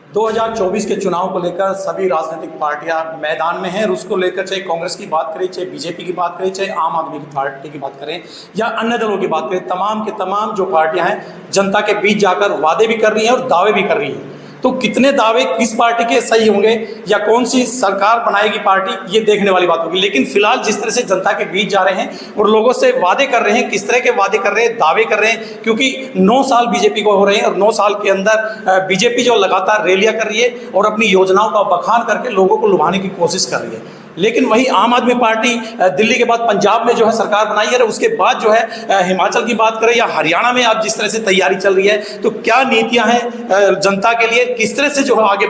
2024 के चुनाव को लेकर सभी राजनीतिक पार्टियां मैदान में हैं और उसको लेकर चाहे कांग्रेस की बात करें, चाहे बीजेपी की बात करें, चाहे आम आदमी की पार्टी की बात करें या अन्य दलों की बात करें, तमाम के तमाम जो पार्टियां हैं जनता के बीच जाकर वादे भी कर रही हैं और दावे भी कर रही हैं। तो कितने दावे किस पार्टी के सही होंगे या कौन सी सरकार बनाएगी पार्टी, ये देखने वाली बात होगी। लेकिन फिलहाल जिस तरह से जनता के बीच जा रहे हैं और लोगों से वादे कर रहे हैं, किस तरह के वादे कर रहे हैं, दावे कर रहे हैं, क्योंकि 9 साल बीजेपी को हो रहे हैं और 9 साल के अंदर बीजेपी जो लगातार रैलियां कर रही है और अपनी योजनाओं का बखान करके लोगों को लुभाने की कोशिश कर रही है। लेकिन वही आम आदमी पार्टी दिल्ली के बाद पंजाब में जो है सरकार बनाई है, उसके बाद जो है हिमाचल की बात करें या हरियाणा में आज जिस तरह से तैयारी चल रही है, तो क्या नीतियां हैं जनता के लिए, किस तरह से जो है आगे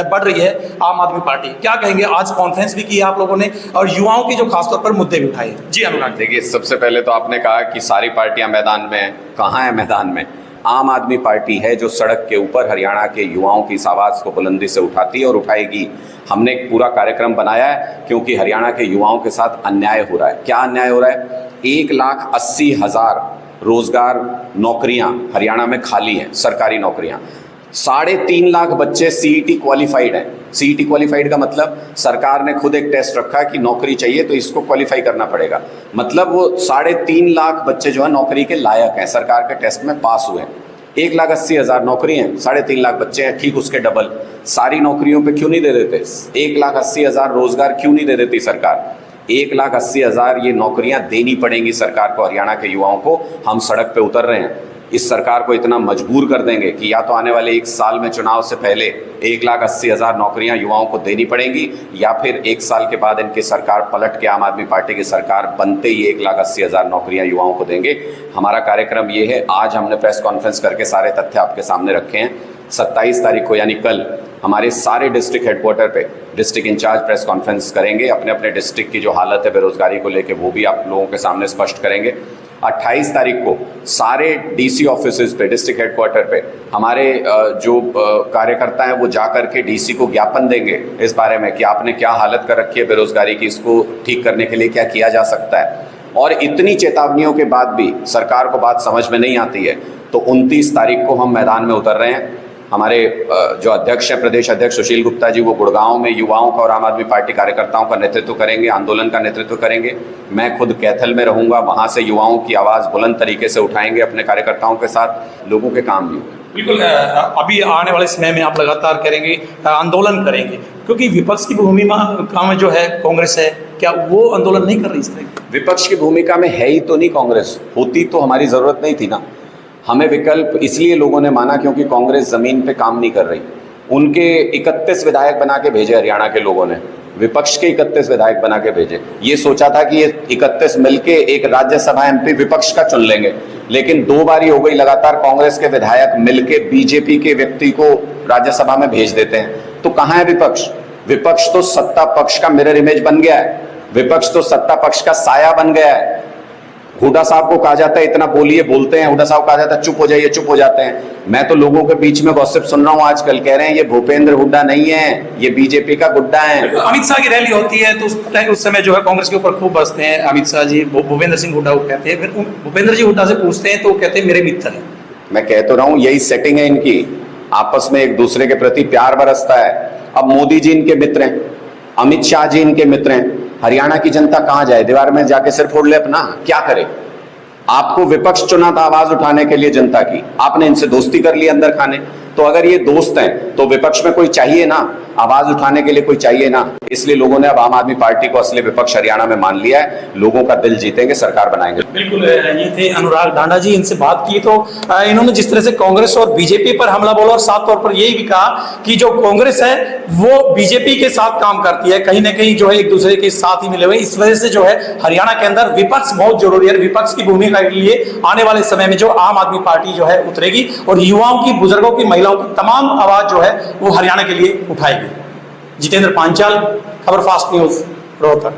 बढ़ रही है आम आदमी पार्टी, क्या कहेंगे। आज कॉन्फ्रेंस भी की है आप लोगों ने और युवाओं की जो खासतौर पर मुद्दे भी उठाए। जी अनुराग। देखिए, सबसे पहले तो आपने कहा कि सारी पार्टियां मैदान में, कहाँ है मैदान में? आम आदमी पार्टी है जो सड़क के ऊपर हरियाणा के युवाओं की इस आवाज़ को बुलंदी से उठाती है और उठाएगी। हमने एक पूरा कार्यक्रम बनाया है क्योंकि हरियाणा के युवाओं के साथ अन्याय हो रहा है। क्या अन्याय हो रहा है? 1,80,000 रोजगार नौकरियां हरियाणा में खाली हैं, सरकारी नौकरियां। 3.5 लाख बच्चे सीईटी क्वालिफाइड हैं। सीईटी क्वालिफाइड का मतलब सरकार ने खुद एक टेस्ट रखा है कि नौकरी चाहिए तो इसको क्वालिफाई करना पड़ेगा। मतलब वो 3.5 लाख बच्चे जो है नौकरी के लायक हैं, सरकार के टेस्ट में पास हुए हैं। 1,80,000 नौकरी हैं, 3.5 लाख बच्चे हैं, ठीक उसके डबल। सारी नौकरियों पे क्यों नहीं दे देते? 1,80,000 रोजगार क्यों नहीं दे देती सरकार? 1,80,000 ये नौकरियां देनी पड़ेंगी सरकार को, हरियाणा के युवाओं को। हम सड़क पे उतर रहे हैं, इस सरकार को इतना मजबूर कर देंगे कि या तो आने वाले 1 साल में चुनाव से पहले 1,80,000 नौकरियां युवाओं को देनी पड़ेंगी, या फिर 1 साल के बाद इनकी सरकार पलट के आम आदमी पार्टी की सरकार बनते ही 1,80,000 नौकरियां युवाओं को देंगे। हमारा कार्यक्रम ये है। आज हमने प्रेस कॉन्फ्रेंस करके सारे तथ्य आपके सामने रखे हैं। 27 तारीख को यानी कल हमारे सारे डिस्ट्रिक्ट हेडक्वार्टर पे डिस्ट्रिक्ट इंचार्ज प्रेस कॉन्फ्रेंस करेंगे। अपने अपने डिस्ट्रिक्ट की जो हालत है बेरोजगारी को लेके वो भी आप लोगों के सामने स्पष्ट करेंगे। 28 तारीख को सारे डीसी ऑफिसेज पे, डिस्ट्रिक्ट हेडक्वार्टर पे हमारे जो कार्यकर्ता हैं वो जा करके डीसी को ज्ञापन देंगे इस बारे में कि आपने क्या हालत कर रखी है बेरोजगारी की, इसको ठीक करने के लिए क्या किया जा सकता है। और इतनी चेतावनियों के बाद भी सरकार को बात समझ में नहीं आती है, तो 29 तारीख को हम मैदान में उतर रहे हैं। हमारे जो अध्यक्ष हैं, प्रदेश अध्यक्ष सुशील गुप्ता जी, वो गुड़गांव में युवाओं का और आम आदमी पार्टी कार्यकर्ताओं का नेतृत्व करेंगे, आंदोलन का नेतृत्व करेंगे। मैं खुद कैथल में रहूंगा, वहां से युवाओं की आवाज़ बुलंद तरीके से उठाएंगे अपने कार्यकर्ताओं के साथ, लोगों के काम भी होंगे। बिल्कुल। अभी आने वाले समय में आप लगातार करेंगे, आंदोलन करेंगे, क्योंकि विपक्ष की भूमिका में जो है कांग्रेस है, क्या वो आंदोलन नहीं कर रही इस तरह? विपक्ष की भूमिका में है ही तो नहीं कांग्रेस, होती तो हमारी जरूरत नहीं थी ना। हमें विकल्प इसलिए लोगों ने माना क्योंकि कांग्रेस जमीन पे काम नहीं कर रही। उनके 31 विधायक बना के भेजे हरियाणा के लोगों ने, विपक्ष के 31 विधायक बना के भेजे। ये सोचा था कि ये 31 मिलके एक राज्यसभा एमपी विपक्ष का चुन लेंगे, लेकिन 2 बारी हो गई लगातार कांग्रेस के विधायक मिलके बीजेपी के व्यक्ति को राज्यसभा में भेज देते हैं। तो कहां है विपक्ष? विपक्ष तो सत्ता पक्ष का मिरर इमेज बन गया है, विपक्ष तो सत्ता पक्ष का साया बन गया है। हुड्डा साहब को कहा जाता है इतना बोलिए, बोलते हैं। हुड्डा साहब को कहा जाता है चुप हो जाइए, चुप हो जाते हैं। मैं तो लोगों के बीच में गॉसिप सुन रहा हूं आजकल, कह रहे हैं ये भूपेंद्र हुड्डा नहीं है, ये बीजेपी का गुड्डा है। अमित शाह की रैली होती है तो उस समय जो है कांग्रेस के ऊपर खूब बसते हैं अमित शाह जी, भूपेंद्र सिंह हुड्डा को कहते हैं। फिर भूपेंद्र जी हुड्डा से पूछते हैं तो कहते हैं मेरे मित्र हैं। मैं कह तो रहा हूं यही सेटिंग है इनकी, आपस में एक दूसरे के प्रति प्यार बरसता है। अब मोदी जी इनके मित्र हैं, अमित शाह जी इनके मित्र हैं। हरियाणा की जनता कहां जाए? दीवार में जाके सिर फोड़ ले अपना? क्या करे? आपको विपक्ष चुना था आवाज उठाने के लिए जनता की, आपने इनसे दोस्ती कर ली अंदर खाने। तो अगर ये दोस्त हैं तो विपक्ष में कोई चाहिए ना, आवाज उठाने के लिए कोई चाहिए ना। इसलिए लोगों ने अब आम आदमी पार्टी को असली विपक्ष हरियाणा में मान लिया है। लोगों का दिल जीतेंगे, सरकार बनाएंगे। बिल्कुल। ये थे अनुराग ढांडा जी, इनसे बात की तो इन्होंने जिस तरह से कांग्रेस और बीजेपी पर हमला बोला और साफ तौर पर यही भी कहा कि जो कांग्रेस है वो बीजेपी के साथ काम करती है, कहीं ना कहीं जो है एक दूसरे के साथ ही मिले हुए। इस वजह से जो है हरियाणा के अंदर विपक्ष बहुत जरूरी है। विपक्ष की भूमिका के लिए आने वाले समय में जो आम आदमी पार्टी जो है उतरेगी और युवाओं की, बुजुर्गों की, महिलाओं की तमाम आवाज जो है वो हरियाणा के लिए उठाएगी। जितेंद्र पांचाल, खबर फास्ट न्यूज, रोहतक।